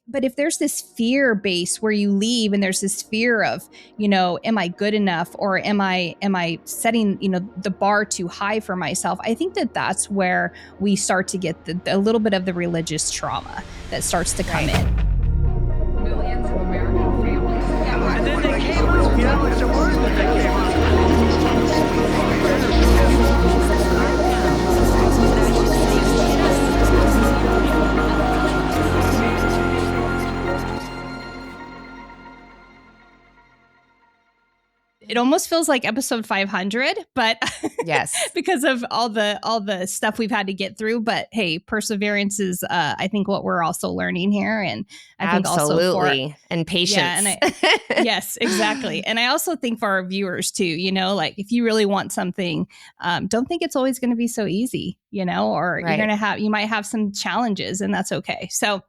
But if there's this fear base where you leave and there's this fear of, am I good enough, or am I setting, the bar too high for myself? I think that that's where we start to get a little bit of the religious trauma that starts to come in. Millions of American families. And then they came up, it's a word that they came up It almost feels like episode 500, but yes, because of all the stuff we've had to get through. But hey, perseverance is, I think, what we're also learning here, and I think absolutely, and patience. Yeah, yes, exactly. And I also think for our viewers too, like if you really want something, don't think it's always going to be so easy, or right. you might have some challenges, and that's okay. So.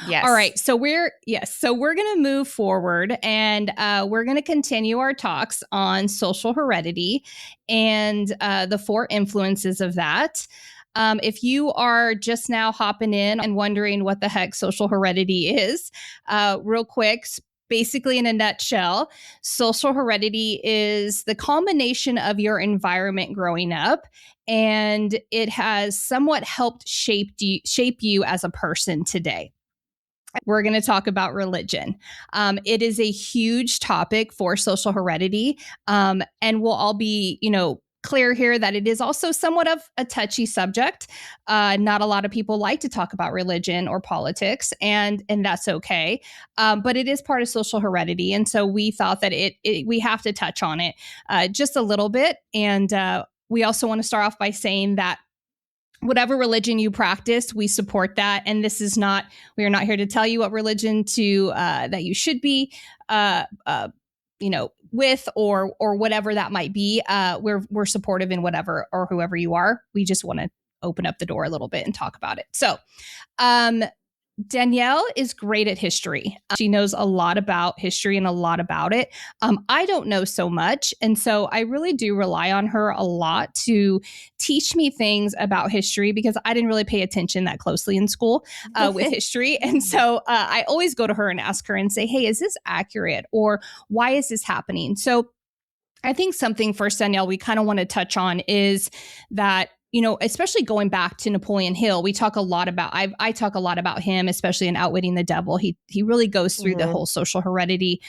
Yes. All right. So we're going to move forward, and we're going to continue our talks on social heredity and the 4 influences of that. If you are just now hopping in and wondering what the heck social heredity is, real quick, basically in a nutshell, social heredity is the combination of your environment growing up, and it has somewhat helped shape you as a person today. We're going to talk about religion. It is a huge topic for social heredity. And we'll all be, clear here that it is also somewhat of a touchy subject. Not a lot of people like to talk about religion or politics, and that's okay. But it is part of social heredity. And so we thought that we have to touch on it just a little bit. And we also want to start off by saying that whatever religion you practice, we support that. And we are not here to tell you what religion that you should be, with or whatever that might be. We're supportive in whatever or whoever you are. We just want to open up the door a little bit and talk about it. So, Danielle is great at history. She knows a lot about history and a lot about it. I don't know so much. And so I really do rely on her a lot to teach me things about history, because I didn't really pay attention that closely in school with history. And so I always go to her and ask her and say, hey, is this accurate? Or why is this happening? So I think something first, Danielle, we kind of want to touch on is that, especially going back to Napoleon Hill, we talk a lot about, I talk a lot about him, especially in Outwitting the Devil. He really goes through the whole social heredity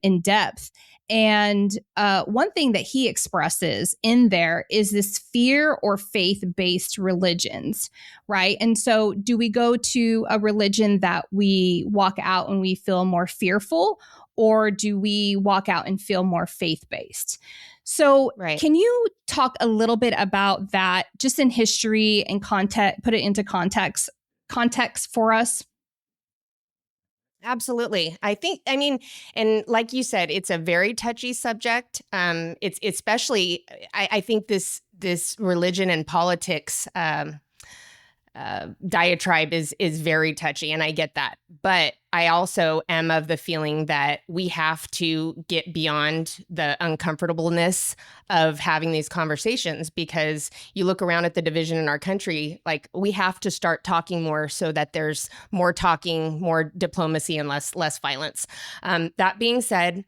in depth. And one thing that he expresses in there is this fear or faith-based religions, right? And so do we go to a religion that we walk out and we feel more fearful, or do we walk out and feel more faith-based? So Can you talk a little bit about that just in history and context, put it into context for us? Absolutely. And like you said, it's a very touchy subject. It's especially, I think this religion and politics diatribe is very touchy, and I get that. But I also am of the feeling that we have to get beyond the uncomfortableness of having these conversations, because you look around at the division in our country, like we have to start talking more so that there's more talking, more diplomacy, and less violence. That being said,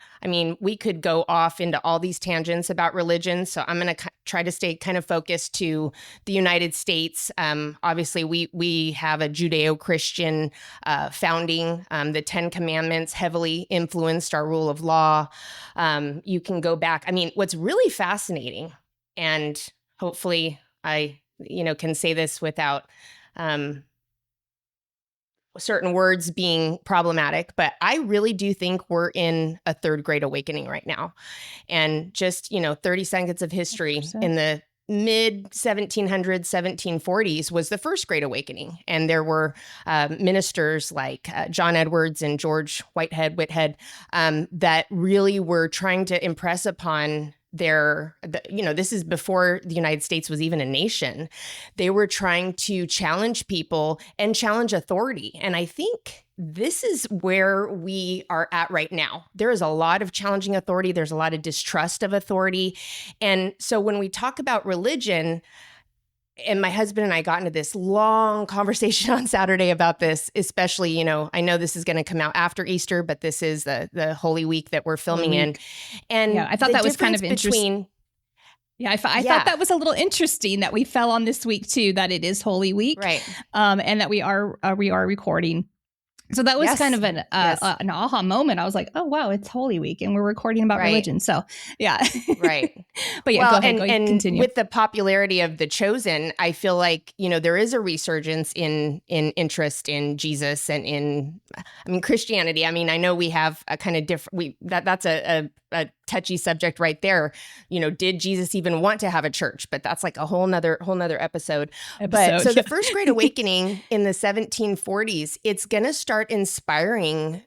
we could go off into all these tangents about religion. So I'm going to try to stay kind of focused to the United States. Obviously, we have a Judeo-Christian founding. The 10 Commandments heavily influenced our rule of law. You can go back. What's really fascinating, and hopefully I, can say this without certain words being problematic, but I really do think we're in a third great awakening right now. And just, 30 seconds of history 100%. In the mid 1700s, 1740s was the first Great Awakening. And there were ministers like John Edwards and George Whitehead, that really were trying to impress upon this is before the United States was even a nation. They were trying to challenge people and challenge authority. And I think this is where we are at right now. There is a lot of challenging authority. There's a lot of distrust of authority. And so when we talk about religion, and my husband and I got into this long conversation on Saturday about this, especially, you know, I know this is going to come out after Easter, but this is the Holy Week that we're filming in. And yeah, I thought that was kind of interesting. Yeah, I thought that was a little interesting that we fell on this week too, that it is Holy Week, right? And that we are recording. So that was kind of an aha moment. I was like, oh, wow, it's Holy Week and we're recording about religion. So, yeah. Right. But yeah, go ahead, continue. With the popularity of The Chosen, I feel like, you know, there is a resurgence in interest in Jesus and in, I mean, Christianity. I mean, I know we have a kind of different, that's a touchy subject right there. You know, did Jesus even want to have a church? But that's like a whole nother episode. But so the First Great Awakening in the 1740s, it's going to start inspiring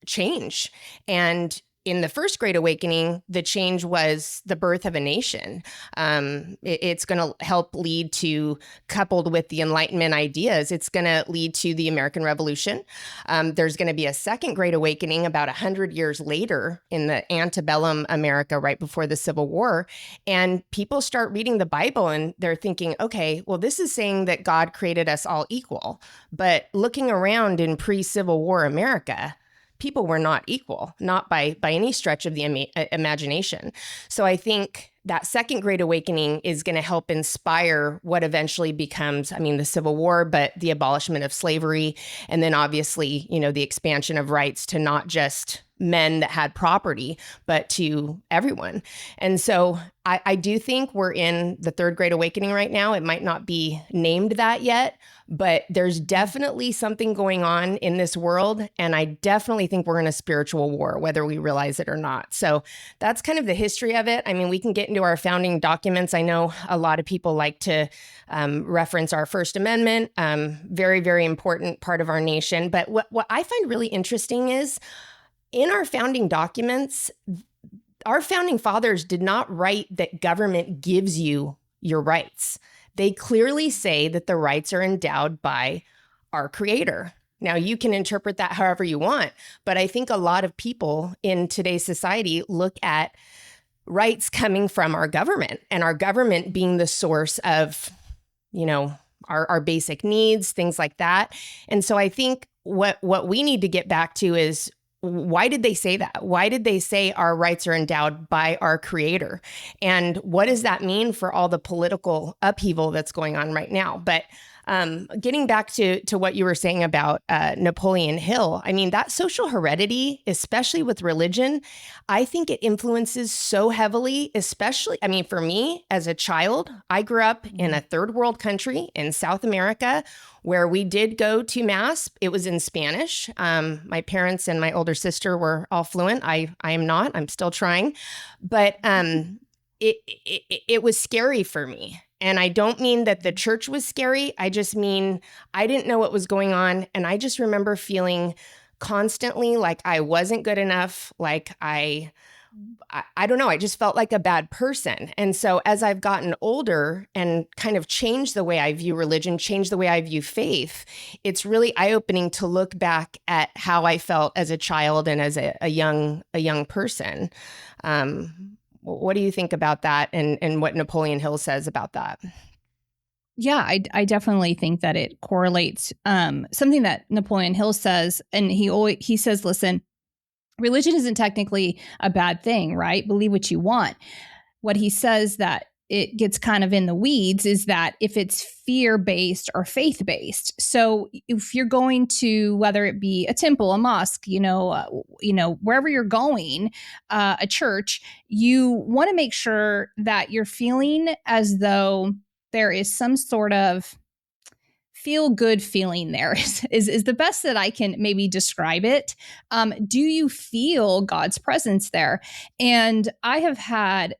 change. And in the First Great Awakening, the change was the birth of a nation. It's going to help lead to, coupled with the Enlightenment ideas, it's going to lead to the American Revolution. There's going to be a Second Great Awakening about 100 years later in the antebellum America, right before the Civil War. And people start reading the Bible and they're thinking, okay, well, this is saying that God created us all equal. But looking around in pre-Civil War America, people were not equal, not by any stretch of the imagination. So I think that Second Great Awakening is going to help inspire what eventually becomes, I mean, the Civil War, but the abolishment of slavery. And then obviously, you know, the expansion of rights to not just men that had property, but to everyone. And so I do think we're in the Third Great Awakening right now. It might not be named that yet, but there's definitely something going on in this world. And I definitely think we're in a spiritual war, whether we realize it or not. So that's kind of the history of it. I mean, we can get into our founding documents. I know a lot of people like to reference our First Amendment, very, very important part of our nation. But what I find really interesting is in our founding documents, our founding fathers did not write that government gives you your rights. They clearly say that the rights are endowed by our Creator. Now, you can interpret that however you want, but I think a lot of people in today's society look at rights coming from our government and our government being the source of, you know, our basic needs, things like that. And so I think what we need to get back to is, why did they say that? Why did they say our rights are endowed by our Creator? And what does that mean for all the political upheaval that's going on right now? But getting back to what you were saying about Napoleon Hill, I mean, that social heredity, especially with religion, I think it influences so heavily, especially, I mean, for me as a child, I grew up in a third world country in South America where we did go to Mass. It was in Spanish. My parents and my older sister were all fluent. I am not. I'm still trying. But it was scary for me. And I don't mean that the church was scary. I just mean I didn't know what was going on. And I just remember feeling constantly like I wasn't good enough, like I don't know, I just felt like a bad person. And so as I've gotten older and kind of changed the way I view religion, changed the way I view faith, it's really eye-opening to look back at how I felt as a child and as a young person. What do you think about that and what Napoleon Hill says about that? Yeah, I definitely think that it correlates. Something that Napoleon Hill says, and he says, listen, religion isn't technically a bad thing, right? Believe what you want. What he says that it gets kind of in the weeds is that if it's fear-based or faith-based. So if you're going to, whether it be a temple, a mosque, wherever you're going, a church, you want to make sure that you're feeling as though there is some sort of feel good feeling there is the best that I can maybe describe it. Do you feel God's presence there? And I have had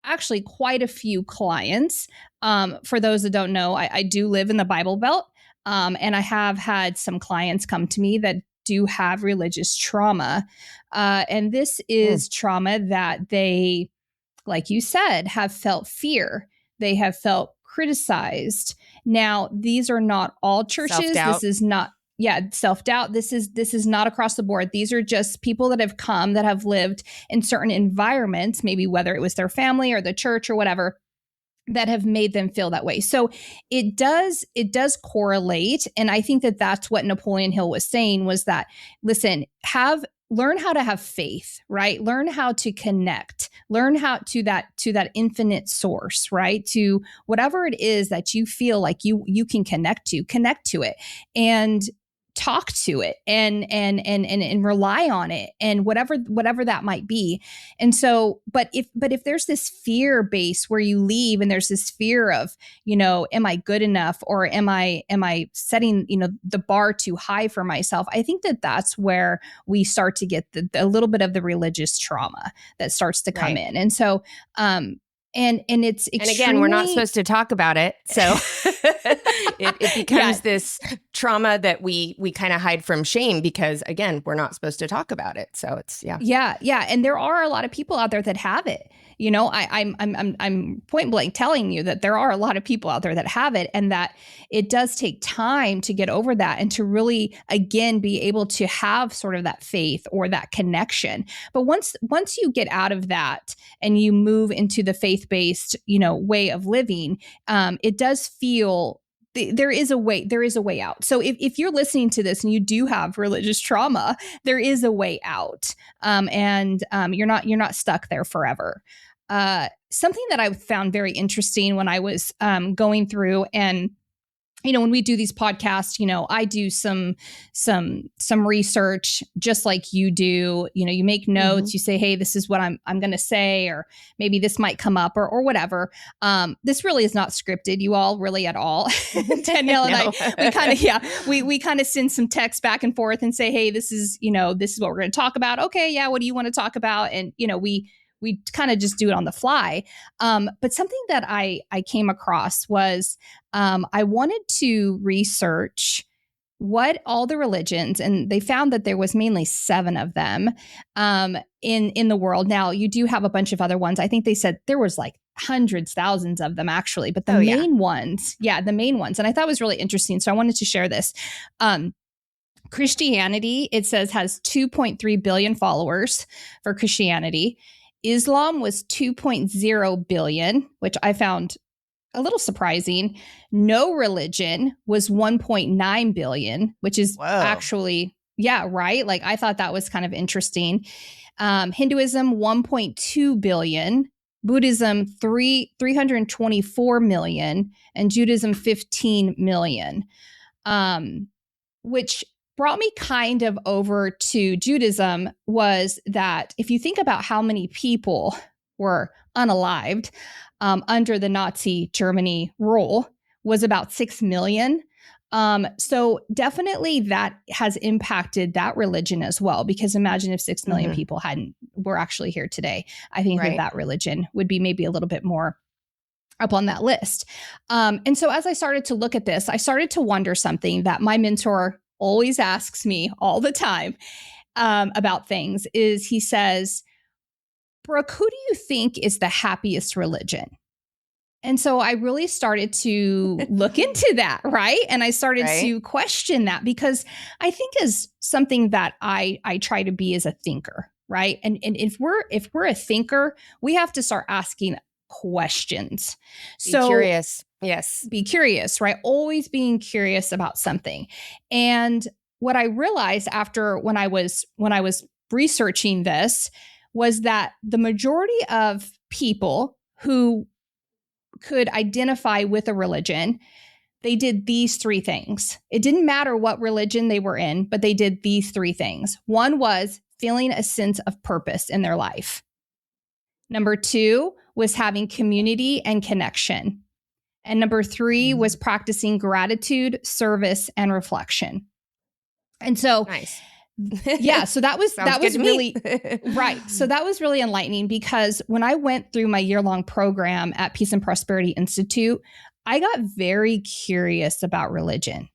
actually quite a few clients. For those that don't know, I do live in the Bible Belt. And I have had some clients come to me that do have religious trauma. And this is trauma that they, like you said, have felt fear. They have felt criticized. Now, these are not all churches. Self-doubt. This is not, self-doubt. This is not across the board. These are just people that have come that have lived in certain environments, maybe whether it was their family or the church or whatever, that have made them feel that way. So it does correlate. And I think that that's what Napoleon Hill was saying, was that, listen, learn how to have faith, right? Learn how to connect, learn how to that infinite source, right? To whatever it is that you feel like you can connect to it, and talk to it, and rely on it, and whatever that might be. And so, but if there's this fear base where you leave, and there's this fear of, am I good enough, or am I setting, the bar too high for myself? I think that that's where we start to get a little bit of the religious trauma that starts to come in. And so, and it's extremely, and again, we're not supposed to talk about it, so it becomes this trauma that we kind of hide from shame, because again, we're not supposed to talk about it. So it's yeah, and there are a lot of people out there that have it. I'm point blank telling you that there are a lot of people out there that have it, and that it does take time to get over that, and to really, again, be able to have sort of that faith or that connection. But once you get out of that and you move into the faith-based, way of living, it does feel there is a way out. So if you're listening to this and you do have religious trauma, there is a way out. And you're not stuck there forever. Something that I found very interesting when I was going through, and when we do these podcasts, I do some research just like you do. You make notes, you say, hey, this is what I'm going to say, or maybe this might come up, or whatever. This really is not scripted, you all, really at all. Danielle and we kind of send some text back and forth and say, hey, this is what we're going to talk about. Okay. Yeah. What do you want to talk about? And, we kind of just do it on the fly. But something that I came across was I wanted to research what all the religions, and they found that there was mainly 7 of them in the world. Now, you do have a bunch of other ones. I think they said there was like hundreds, thousands of them actually, but the main ones. And I thought it was really interesting. So I wanted to share this. Christianity, it says, has 2.3 billion followers for Christianity. Islam was 2.0 billion, which I found a little surprising. No religion was 1.9 billion, which is actually, right? Like, I thought that was kind of interesting. Hinduism, 1.2 billion. Buddhism, 324 million. And Judaism, 15 million. Which brought me kind of over to Judaism, was that if you think about how many people were unalived under the Nazi Germany rule, was about 6 million. So definitely that has impacted that religion as well, because imagine if 6 million people were actually here today. I think that religion would be maybe a little bit more up on that list. And so as I started to look at this, I started to wonder something that my mentor always asks me all the time about things. Is he says, Brooke, who do you think is the happiest religion? And so I really started to look into that, right? And I started to question that, because I think is something that I try to be as a thinker, right? And if we're a thinker, we have to start asking questions. Be curious. Yes. Be curious, right? Always being curious about something. And what I realized after when I was researching this was that the majority of people who could identify with a religion, they did these 3 things. It didn't matter what religion they were in, but they did these 3 things. One was feeling a sense of purpose in their life. Number 2 was having community and connection. And number 3 was practicing gratitude, service, and reflection. And so, nice. So that was really right. So that was really enlightening, because when I went through my year-long program at Peace and Prosperity Institute, I got very curious about religion.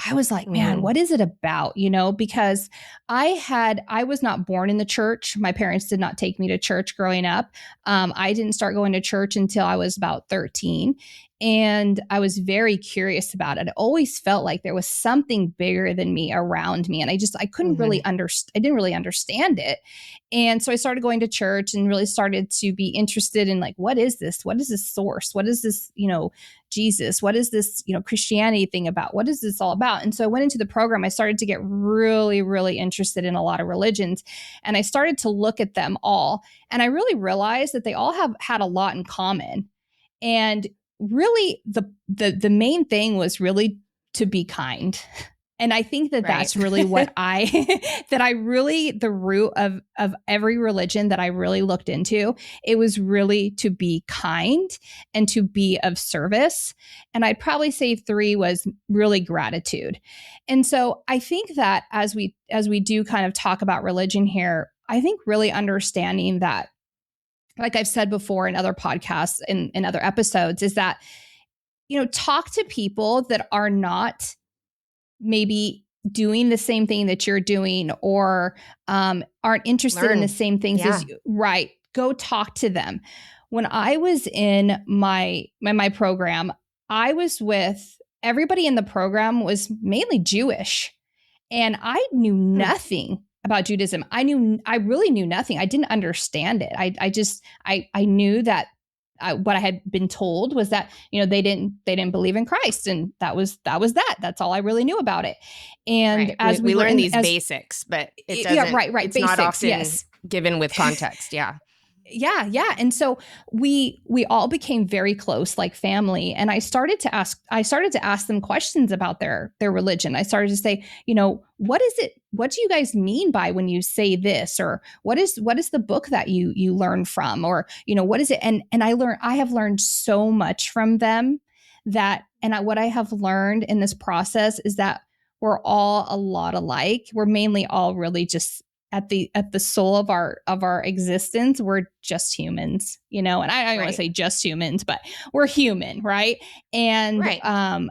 I was like, man, what is it about? Because I was not born in the church. My parents did not take me to church growing up. I didn't start going to church until I was about 13. And I was very curious about it. I always felt like there was something bigger than me around me. And I couldn't really I didn't really understand it. And so I started going to church and really started to be interested in like, what is this? What is this source? What is this, Jesus? What is this, Christianity thing about? What is this all about? And so I went into the program. I started to get really, really interested in a lot of religions. And I started to look at them all. And I really realized that they all have had a lot in common. And really the main thing was really to be kind. And I think that that's really what the root of every religion that I really looked into. It was really to be kind and to be of service. And I'd probably say 3 was really gratitude. And so I think that as we do kind of talk about religion here, I think really understanding that, like I've said before in other podcasts, in other episodes, is that, talk to people that are not maybe doing the same thing that you're doing, or aren't interested in the same things as you. Right. Go talk to them. When I was in my program, I was with everybody in the program was mainly Jewish, and I knew nothing about Judaism. I really knew nothing. I didn't understand it. I knew that what I had been told was that, they didn't believe in Christ. And that was that. That's all I really knew about it. And as we learn these basics, but it doesn't, it's basics, not often given with context. Yeah. Yeah. And so we all became very close, like family. And I started to ask them questions about their religion. I started to say, what is it? What do you guys mean by when you say this? Or what is the book that you learn from? Or, what is it? And I have learned so much from them what I have learned in this process is that we're all a lot alike. We're mainly all really just at the soul of our existence, we're just humans, and I don't want to say just humans, but we're human, right? And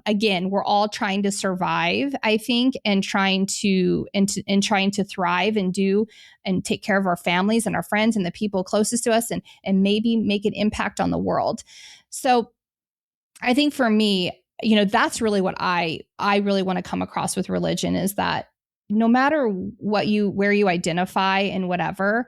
again, we're all trying to survive, I think, and trying to thrive and take care of our families and our friends and the people closest to us, and maybe make an impact on the world. So I think for me, that's really what I really want to come across with religion, is that no matter where you identify and whatever,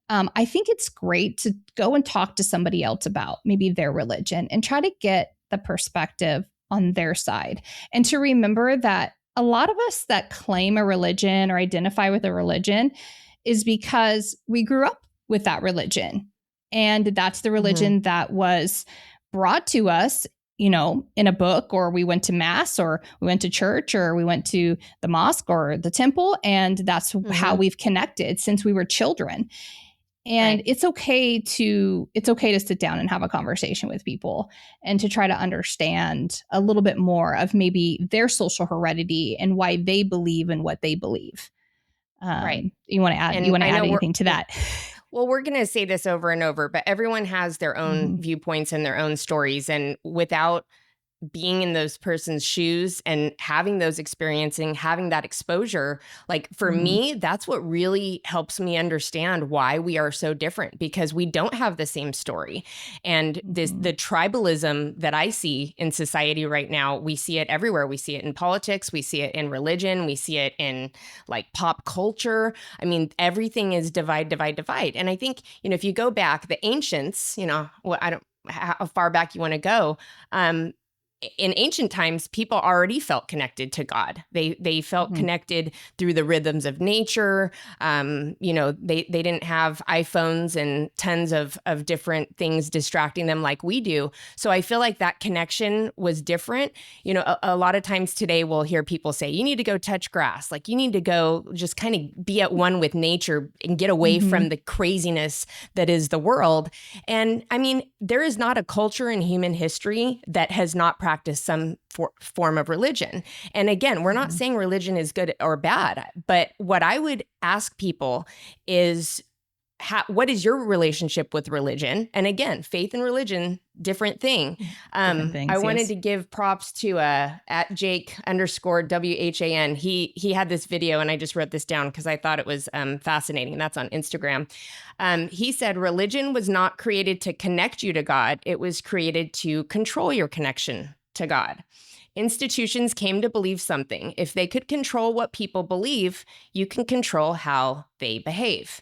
I think it's great to go and talk to somebody else about maybe their religion and try to get the perspective on their side. And to remember that a lot of us that claim a religion or identify with a religion is because we grew up with that religion. And that's the religion that was brought to us, in a book, or we went to mass, or we went to church, or we went to the mosque or the temple. And that's how we've connected since we were children. And it's okay to sit down and have a conversation with people and to try to understand a little bit more of maybe their social heredity and why they believe in what they believe. You want to add anything to that? Well, we're going to say this over and over, but everyone has their own viewpoints and their own stories. And without being in those person's shoes and having those experiencing, having that exposure, like for me, that's what really helps me understand why we are so different, because we don't have the same story. And the tribalism that I see in society right now, we see it everywhere. We see it in politics, we see it in religion, we see it in like pop culture. I mean, everything is divide. And I think, if you go back, the ancients, how far back you want to go, in ancient times, people already felt connected to God. They felt connected through the rhythms of nature. They didn't have iPhones and tons of different things distracting them like we do. So I feel like that connection was different. A lot of times today we'll hear people say, you need to go touch grass. Like you need to go just kind of be at one with nature and get away from the craziness that is the world. And I mean, there is not a culture in human history that has not practice some form of religion. And again, we're not saying religion is good or bad, but what I would ask people is, what is your relationship with religion? And again, faith and religion, different thing. Different things, I wanted yes. to give props to at Jake_WHAN. He had this video, and I just wrote this down because I thought it was fascinating. That's on Instagram. He said, religion was not created to connect you to God. It was created to control your connection to God. Institutions came to believe something. If they could control what people believe, you can control how they behave.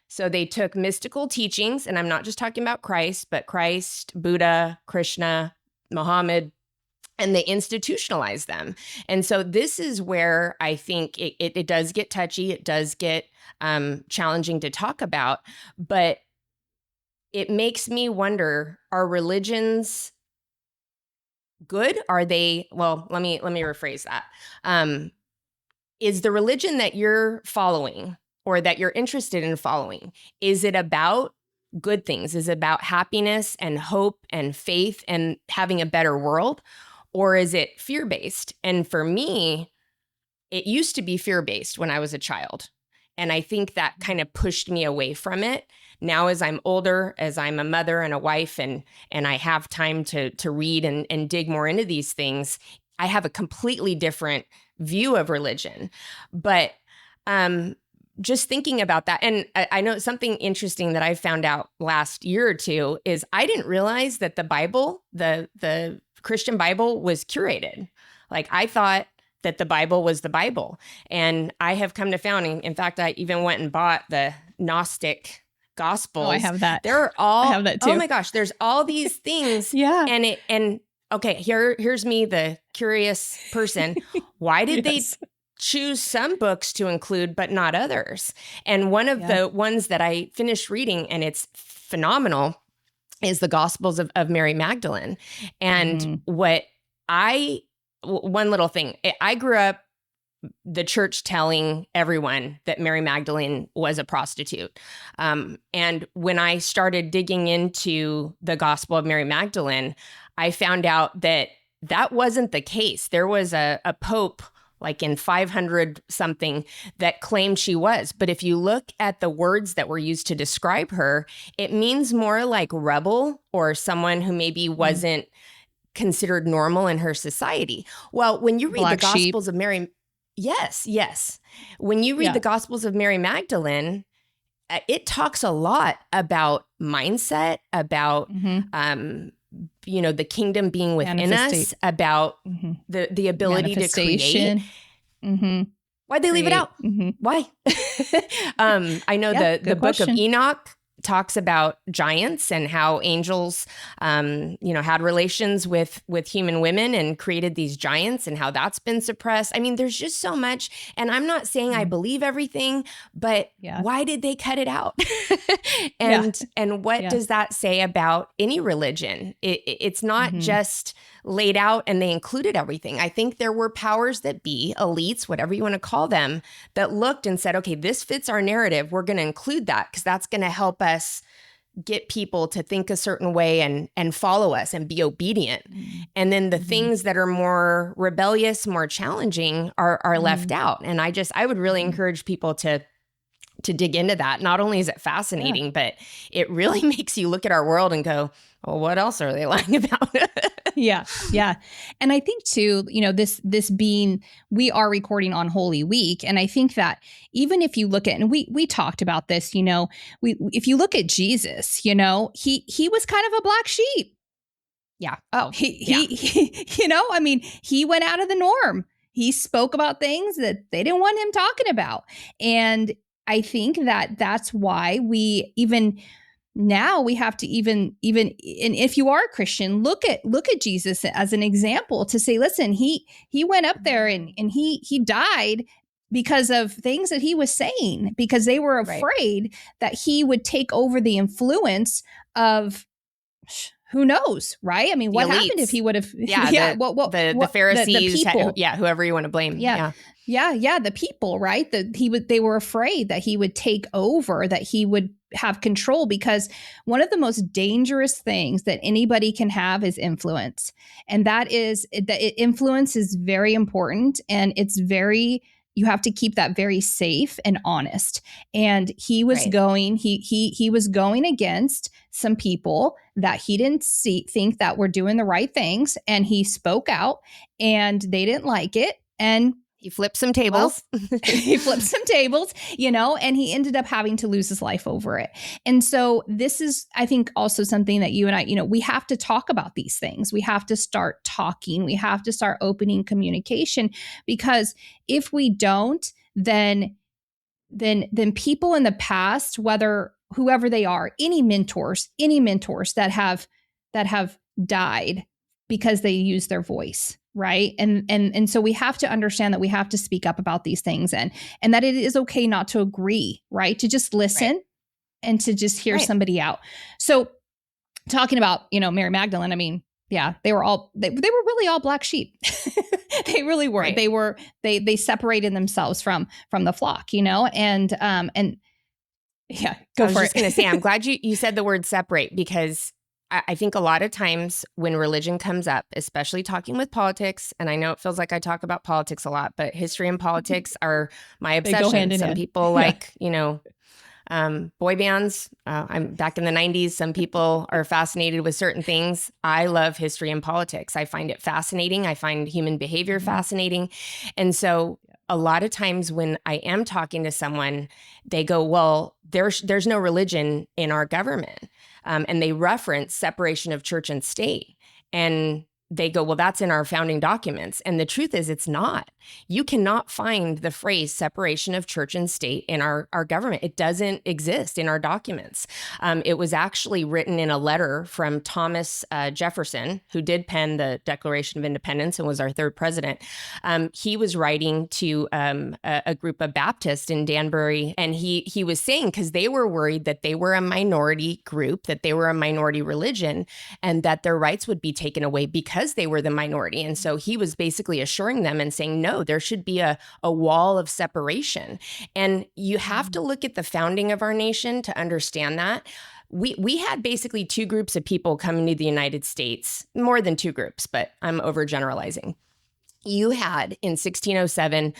So they took mystical teachings, and I'm not just talking about Christ, but Christ, Buddha, Krishna, Muhammad, and they institutionalized them. And so this is where I think it does get touchy. It does get challenging to talk about, but it makes me wonder, are religions good? Are they, well, let me rephrase that. Is the religion that you're following or that you're interested in following, is it about good things? Is it about happiness and hope and faith and having a better world? Or is it fear-based? And for me, it used to be fear-based when I was a child. And I think that kind of pushed me away from it. Now, as I'm older, as I'm a mother and a wife, and I have time to read and dig more into these things, I have a completely different view of religion. But just thinking about that, and I know something interesting that I found out last year or two is I didn't realize that the Bible, the Christian Bible, was curated. Like, I thought that the Bible was the Bible. And I have come to founding. In fact, I even went and bought the Gnostic Gospels. Oh, I have that. They're all, I have that too. Oh my gosh, there's all these things. Yeah. And okay, here's me, the curious person. Why did they choose some books to include, but not others? And one of the ones that I finished reading, and it's phenomenal, is the Gospels of Mary Magdalene. And one little thing, I grew up the church telling everyone that Mary Magdalene was a prostitute. And when I started digging into the Gospel of Mary Magdalene, I found out that that wasn't the case. There was a pope like in 500 something that claimed she was. But if you look at the words that were used to describe her, it means more like rebel or someone who maybe wasn't considered normal in her society. Well, when you read Black the Gospels of Mary, yes. When you read the Gospels of Mary Magdalene, it talks a lot about mindset, about the kingdom being within us, about the ability to create. Why'd they leave it out? Why? I know the book of Enoch talks about giants and how angels, had relations with human women and created these giants, and how that's been suppressed. I mean, there's just so much. And I'm not saying I believe everything, but why did they cut it out? And what does that say about any religion? It's not just laid out and they included everything. I think there were powers that be, elites, whatever you want to call them, that looked and said, okay, this fits our narrative. We're going to include that because that's going to help us get people to think a certain way and follow us and be obedient. And then the things that are more rebellious, more challenging are left out. And I would really encourage people to dig into that. Not only is it fascinating, but it really makes you look at our world and go, well, what else are they lying about? Yeah. And I think too, this being, we are recording on Holy Week. And I think that even if you look at, and we talked about this, if you look at Jesus, he was kind of a black sheep. Yeah. Oh, he went out of the norm. He spoke about things that they didn't want him talking about. And I think that that's why we now we have to even and if you are a Christian, look at Jesus as an example to say, listen, he went up there and he died because of things that he was saying, because they were afraid that he would take over the influence of who knows, right? I mean, what happened if he would have? The Pharisees, the people. Whoever you want to blame. The people, right? They were afraid that he would take over, that he would have control, because one of the most dangerous things that anybody can have is influence, and that influence is very important, and it's very you have to keep that very safe and honest. And he was Right. he was going against some people that he didn't think that were doing the right things, and he spoke out, and they didn't like it, and He flipped some tables. he flipped some tables, and he ended up having to lose his life over it. And so this is, I think, also something that you and I, we have to talk about these things. We have to start talking. We have to start opening communication, because if we don't, then people in the past, whoever they are, any mentors that have died because they use their voice. Right. And so we have to understand that we have to speak up about these things, and that it is okay not to agree, right? To just listen, right, and to just hear, right, somebody out. So talking about, Mary Magdalene, I mean, yeah, they were really all black sheep. They really were. Right. They separated themselves from the flock, and yeah, go for it. I was just going to say, I'm glad you said the word separate, because I think a lot of times when religion comes up, especially talking with politics, and I know it feels like I talk about politics a lot, but history and politics are my obsession. They go hand in hand. People like, boy bands. I'm back in the 90s. Some people are fascinated with certain things. I love history and politics. I find it fascinating. I find human behavior fascinating. And so a lot of times when I am talking to someone, they go, well, there's no religion in our government. And they reference separation of church and state. And they go, well, that's in our founding documents. And the truth is, it's not. You cannot find the phrase separation of church and state in our government. It doesn't exist in our documents. It was actually written in a letter from Thomas Jefferson, who did pen the Declaration of Independence and was our third president. He was writing to a group of Baptists in Danbury, and he was saying, because they were worried that they were a minority group, that they were a minority religion, and that their rights would be taken away because they were the minority. And so he was basically assuring them and saying, no, there should be a wall of separation. And you have to look at the founding of our nation to understand that. We had basically two groups of people coming to the United States, more than two groups, but I'm overgeneralizing. You had in 1607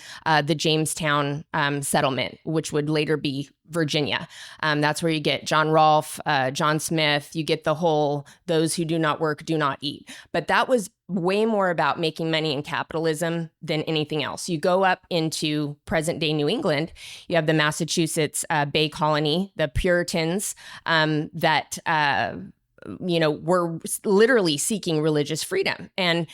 the Jamestown settlement, which would later be Virginia. That's where you get John Rolfe, John Smith. You get the whole "those who do not work do not eat." But that was way more about making money and capitalism than anything else. You go up into present day New England, you have the Massachusetts Bay Colony, the Puritans that were literally seeking religious freedom. And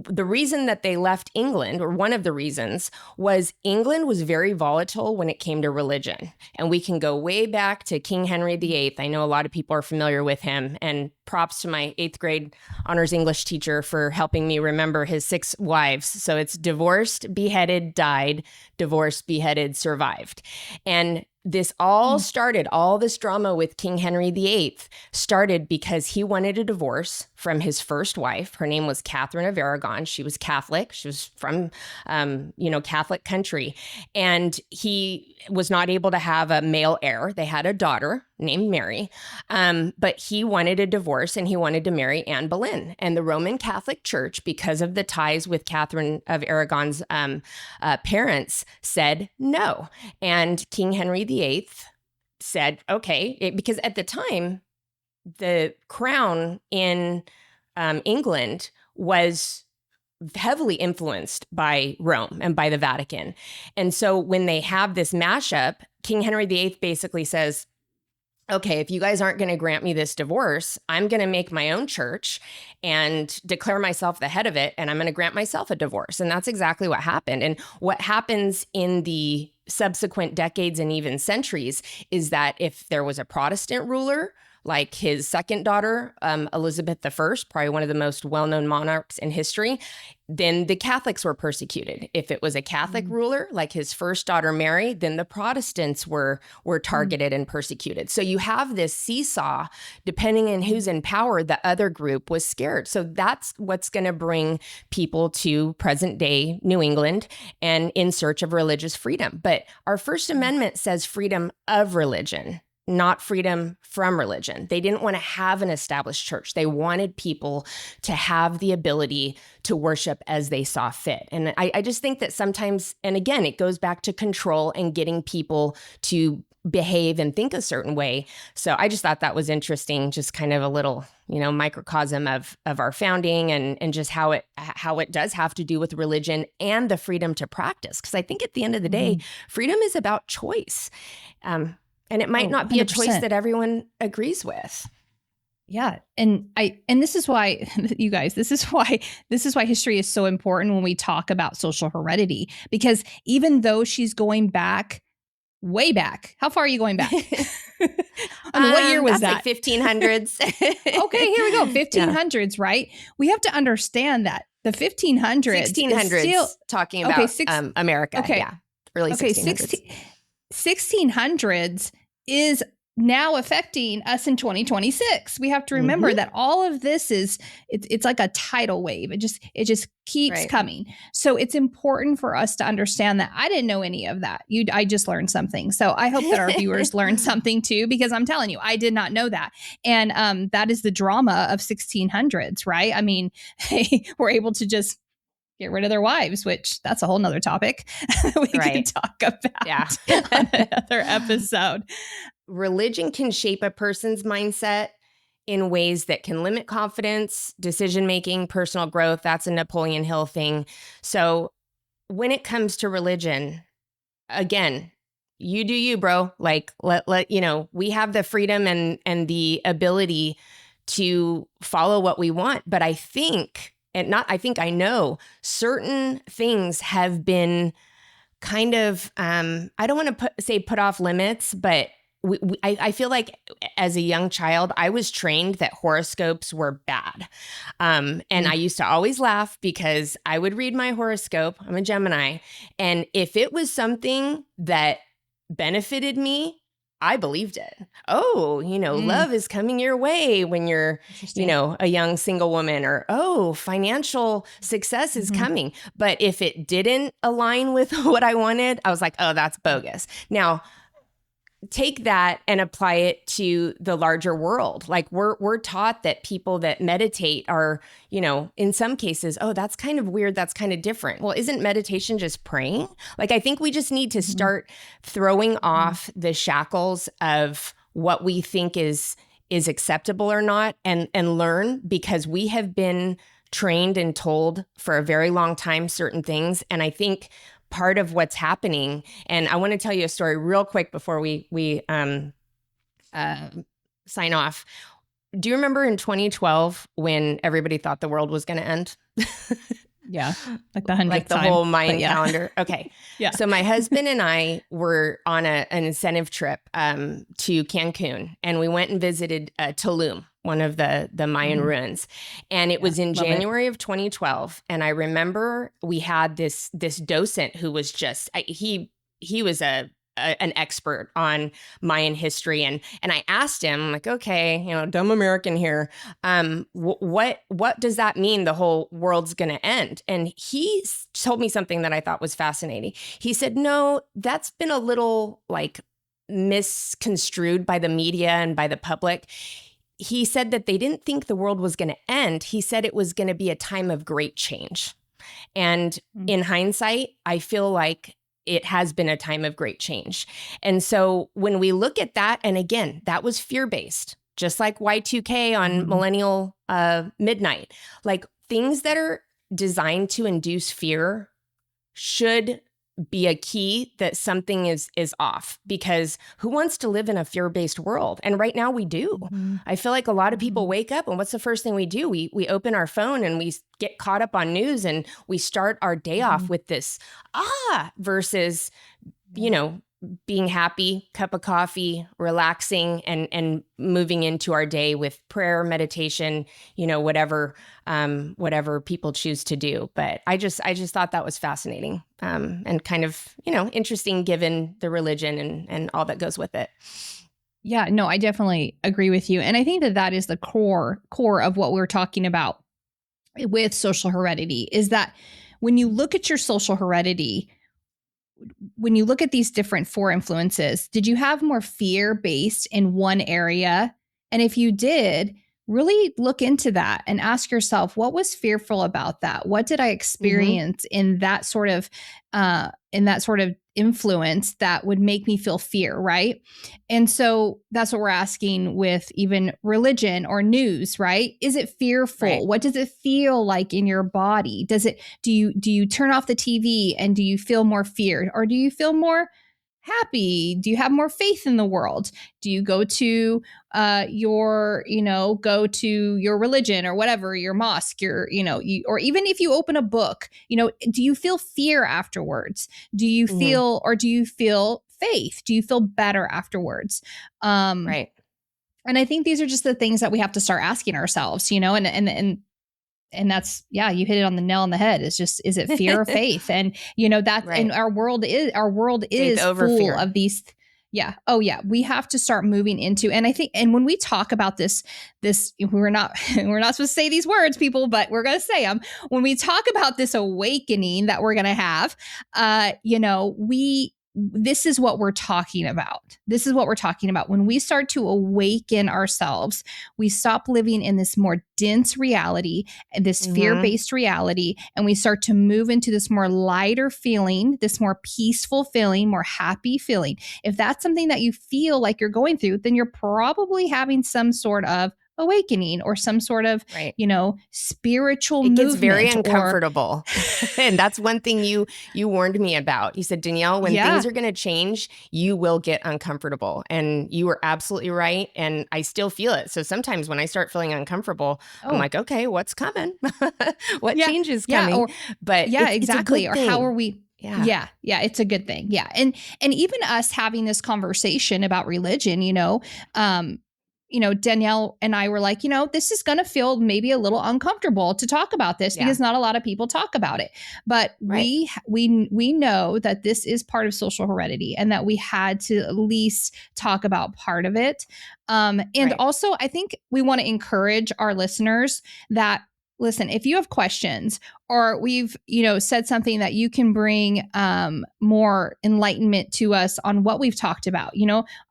the reason that they left England, or one of the reasons, was England was very volatile when it came to religion. And we can go way back to King Henry VIII. I know a lot of people are familiar with him, and props to my 8th grade honors English teacher for helping me remember his 6 wives. So it's divorced, beheaded, died, divorced, beheaded, survived. And this all started, all this drama with King Henry VIII started because he wanted a divorce from his first wife. Her name was Catherine of Aragon. She was Catholic. She was from, Catholic country. And he was not able to have a male heir. They had a daughter named Mary, but he wanted a divorce and he wanted to marry Anne Boleyn. And the Roman Catholic Church, because of the ties with Catherine of Aragon's parents, said no. And King Henry VIII said, okay, because at the time, the crown in England was heavily influenced by Rome and by the Vatican. And so when they have this mashup, King Henry VIII basically says, okay, if you guys aren't going to grant me this divorce, I'm going to make my own church and declare myself the head of it, and I'm going to grant myself a divorce. And that's exactly what happened. And what happens in the subsequent decades and even centuries is that if there was a Protestant ruler, like his second daughter, Elizabeth I, probably one of the most well-known monarchs in history, then the Catholics were persecuted. If it was a Catholic ruler, like his first daughter, Mary, then the Protestants were targeted and persecuted. So you have this seesaw, depending on who's in power, the other group was scared. So that's what's going to bring people to present day New England and in search of religious freedom. But our First Amendment says freedom of religion. not freedom from religion. They didn't want to have an established church. They wanted people to have the ability to worship as they saw fit. And I just think that sometimes, and again, it goes back to control and getting people to behave and think a certain way. So I just thought that was interesting, just kind of a little, microcosm of our founding and just how it does have to do with religion and the freedom to practice. Because I think at the end of the day, freedom is about choice. And it might not be 100%. A choice that everyone agrees with. Yeah. And this is why, you guys, this is why history is so important when we talk about social heredity, because even though she's going back, way back, how far are you going back? What year was that? Like 1500s. Okay, here we go. 1500s, right? We have to understand that the 1500s. 1600s, still, talking about America. Okay. Yeah. Early 1600s. 1600s is now affecting us in 2026. We have to remember that all of this it's like a tidal wave. It just keeps coming. So it's important for us to understand that. I didn't know any of that. I just learned something. So I hope that our viewers learned something too, because I'm telling you, I did not know that. And that is the drama of 1600s, right? I mean, they were able to just get rid of their wives, which that's a whole nother topic we can talk about on another episode. Religion can shape a person's mindset in ways that can limit confidence, decision-making, personal growth. That's a Napoleon Hill thing. So when it comes to religion, again, you do you, bro. Like, let we have the freedom and the ability to follow what we want. But I think, I know certain things have been kind of, I don't want to say put off limits, but I feel like as a young child, I was trained that horoscopes were bad. And I used to always laugh because I would read my horoscope. I'm a Gemini. And if it was something that benefited me, I believed it. Oh, love is coming your way when you're, a young single woman, or, financial success is coming. But if it didn't align with what I wanted, I was like, oh, that's bogus. Now, take that and apply it to the larger world. Like we're taught that people that meditate are, in some cases, oh, that's kind of weird. That's kind of different. Well, isn't meditation just praying? Like, I think we just need to start throwing off the shackles of what we think is acceptable or not, and learn, because we have been trained and told for a very long time certain things. And I think part of what's happening, and I want to tell you a story real quick before we sign off. Do you remember in 2012 when everybody thought the world was going to end? Yeah, like the 100th like the time, whole Mayan calendar. Okay. Yeah. So my husband and I were on an incentive trip to Cancun, and we went and visited Tulum, one of the Mayan ruins. And it was in January of 2012. And I remember we had this docent who was just, he was an expert on Mayan history. And I asked him, I'm like, okay, dumb American here. What does that mean? The whole world's going to end? And he told me something that I thought was fascinating. He said, no, that's been a little like misconstrued by the media and by the public. He said that they didn't think the world was going to end. He said it was going to be a time of great change. And in hindsight, I feel like it has been a time of great change. And so when we look at that, and again, that was fear-based, just like Y2K on millennial midnight, like things that are designed to induce fear should be a key that something is off, because who wants to live in a fear-based world? And right now we do. I feel like a lot of people wake up and what's the first thing we do? We open our phone and we get caught up on news, and we start our day off with this versus, being happy, cup of coffee, relaxing, and moving into our day with prayer, meditation, whatever people choose to do. But I just thought that was fascinating, and kind of, interesting given the religion and all that goes with it. Yeah, no, I definitely agree with you. And I think that is the core of what we're talking about with social heredity, is that when you look at your social heredity, when you look at these different four influences, did you have more fear based in one area? And if you did, really look into that and ask yourself, what was fearful about that? What did I experience in that sort of influence that would make me feel fear, right? And so that's what we're asking with even religion or news, right? Is it fearful? Right. What does it feel like in your body? Do you turn off the TV and do you feel more fear, or do you feel more happy? Do you have more faith in the world? Do you go to your religion or whatever, your mosque, or even if you open a book, do you feel fear afterwards? Do you feel, or do you feel faith? Do you feel better afterwards? Right. And I think these are just the things that we have to start asking ourselves, and that's, you hit it on the nail on the head. Is it fear or faith? And that's Right. and our world is over full fear. of these. Yeah. Oh yeah. We have to start moving into, and I think, and when we talk about this, we're not supposed to say these words, people, but we're going to say them. When we talk about this awakening that we're going to have, this is what we're talking about. This is what we're talking about. When we start to awaken ourselves, we stop living in this more dense reality and this fear-based reality, and we start to move into this more lighter feeling, this more peaceful feeling, more happy feeling. If that's something that you feel like you're going through, then you're probably having some sort of awakening or some sort of, spiritual movement. It gets very uncomfortable. And that's one thing you warned me about. You said, Danielle, when things are going to change, you will get uncomfortable. And you were absolutely right. And I still feel it. So sometimes when I start feeling uncomfortable, I'm like, okay, what's coming? What change is coming? Exactly. It's a good or thing. how are we? Yeah. It's a good thing. Yeah. And even us having this conversation about religion, Danielle and I were like, this is going to feel maybe a little uncomfortable to talk about this because not a lot of people talk about it. But we know that this is part of social heredity and that we had to at least talk about part of it. Also, I think we want to encourage our listeners that, listen, if you have questions or we've, said something that you can bring more enlightenment to us on what we've talked about,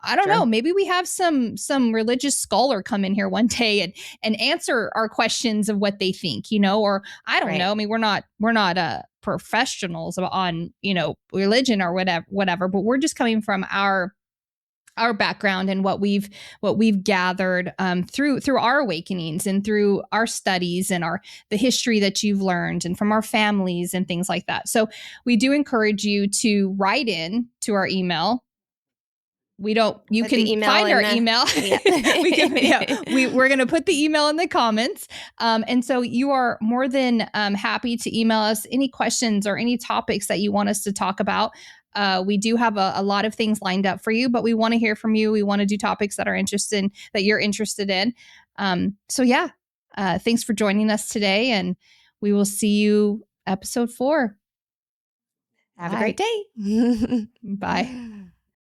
I don't know, maybe we have some religious scholar come in here one day and answer our questions of what they think, or I don't know. I mean, we're not professionals on, religion or whatever, but we're just coming from our background and what we've gathered through our awakenings and through our studies and the history that you've learned and from our families and things like that. So we do encourage you to write in to our email. You can find our email. We're going to put the email in the comments. And so you are more than happy to email us any questions or any topics that you want us to talk about. We do have a lot of things lined up for you, but we want to hear from you. We want to do topics that you're interested in. Thanks for joining us today, and we will see you episode 4. Have a great day. Bye.